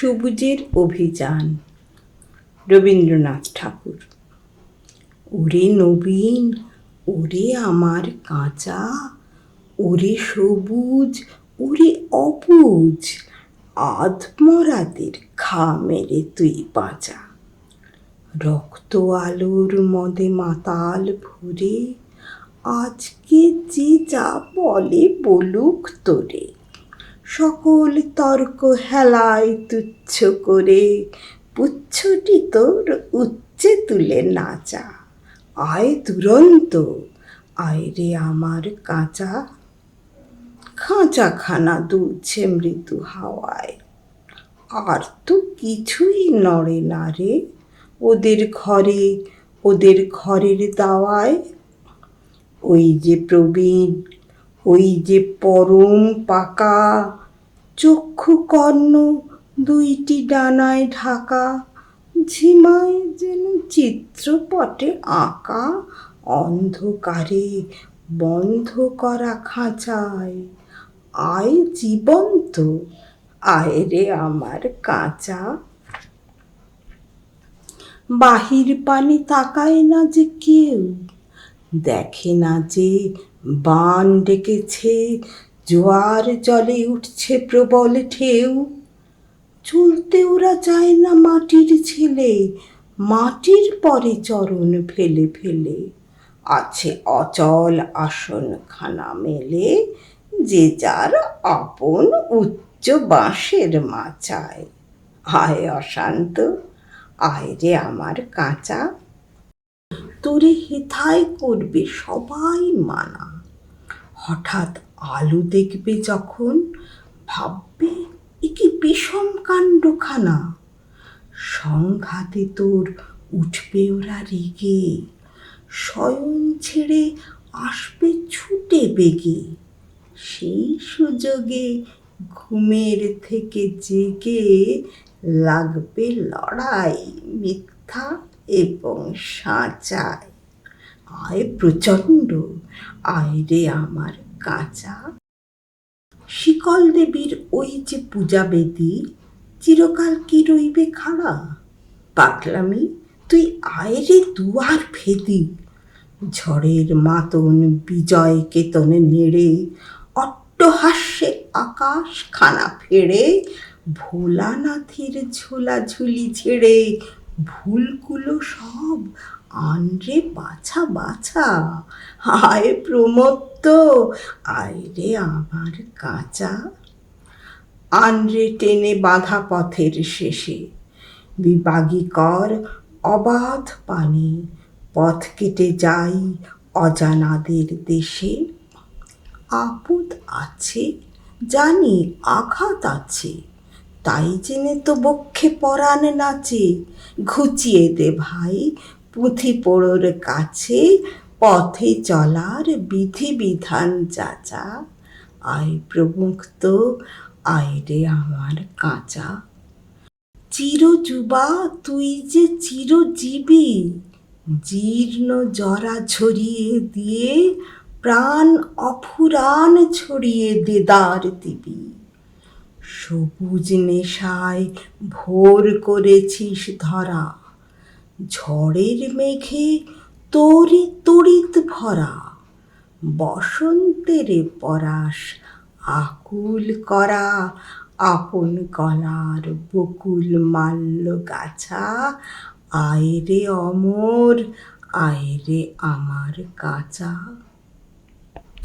সবুজের অভিযান, রবীন্দ্রনাথ ঠাকুর। ওরে নবীন, ওরে আমার কাঁচা, ওরে সবুজ, ওরে অবুজ, আধমরাদের খা মেরে তুই বাঁচা। রক্ত আলোর মদে মাতাল ভরে আজকে যে যা বলে বলুক তোরে, সকল তর্ক হেলায় তুচ্ছ করে পুচ্ছটি তোর উচ্চে তুলে নাচা। আয় দুরন্ত, আয় রে আমার কাঁচা। খাঁচাখানা দুলছে মৃদু হাওয়ায়, আর তো কিছুই নড়ে না রে ওদের ঘরে, ওদের ঘরের দাওয়ায়। ওই যে প্রবীণ, ওই যে পরম পাকা, চক্ষু কর্ণ দুইটি ডানায় ঢাকা, ঝিমায় যেন চিত্রপটে আঁকা অন্ধকারে বন্ধ করা খাঁচায়। আয় জীবন্ত, আয় রে আমার কাঁচা। বাহির পানে তাকায় না যে কেউ, দেখে না যে বান ডেকেছে, জোয়ার জলে উঠছে প্রবল ঢেউ। চলতে ওরা চায় না মাটির ছেলে, মাটির পরে চরণ ফেলে ফেলে। আছে অচল আসনখানা মেলে, যে যার আপন উচ্চ বাঁশের মাচায়। আয় অশান্ত, আয় রে আমার কাঁচা। তোরে হেথায় করবে সবাই মানা, হঠাৎ আলো দেখবে যখন ভাববে এ কি বিষম কাণ্ডখানা। সংঘাতে তোর উঠবে ওরা রেগে, শয়ন ছেড়ে আসবে ছুটে বেগে। সেই সুযোগে ঘুমের থেকে জেগে লাগবে লড়াই মিথ্যা এবং সাঁচায়। আয় প্রচণ্ড, আয় রে আমার কাঁচা। শিকল দেবীর ওই যে পূজা বেদি, চিরকাল কি রইবে খাড়া? পাগলামি, তুই আয় রে দুয়ার ভেদি। ঝড়ের মাতন বিজয় কেতনে নেড়ে, অট্টহাস্যে আকাশ খানা ফেড়ে, ভোলানাথের ঝোলাঝুলি ছেড়ে ভুলগুলো সব আনরে বাছা বাছা। আয় প্রমত্ত, আয় রে আমার কাঁচা। আনরে টেনে বাঁধা পথের শেষে, বিবাগী কর অবাধ পানে, পথ কেটে যাই অজানাদের দেশে। আপদ আছে জানি, আঘাত আছে, তাই জেনে তো বক্ষে পরাণ নাচে। ঘুচিয়ে দে ভাই পুঁথি পোড়োর কাছে, পথে চলার বিধি বিধান যাচা। আয় প্রমুক্ত, আয় রে আমার কাঁচা। চিরযুবা তুই যে চিরজীবী, জীর্ণ জরা ঝরিয়ে দিয়ে প্রাণ অফুরান ছড়িয়ে দেদার দিবি। সবুজ নেশায় ভোর করেছিস ধরা, ঝড়ের মেঘে তোরই তড়িৎ ভরা। বসন্তের পরাশ আকুল করা, আপন গলার বকুল মাল্য গাছা। আয় রে অমর, আয় রে আমার কাঁচা।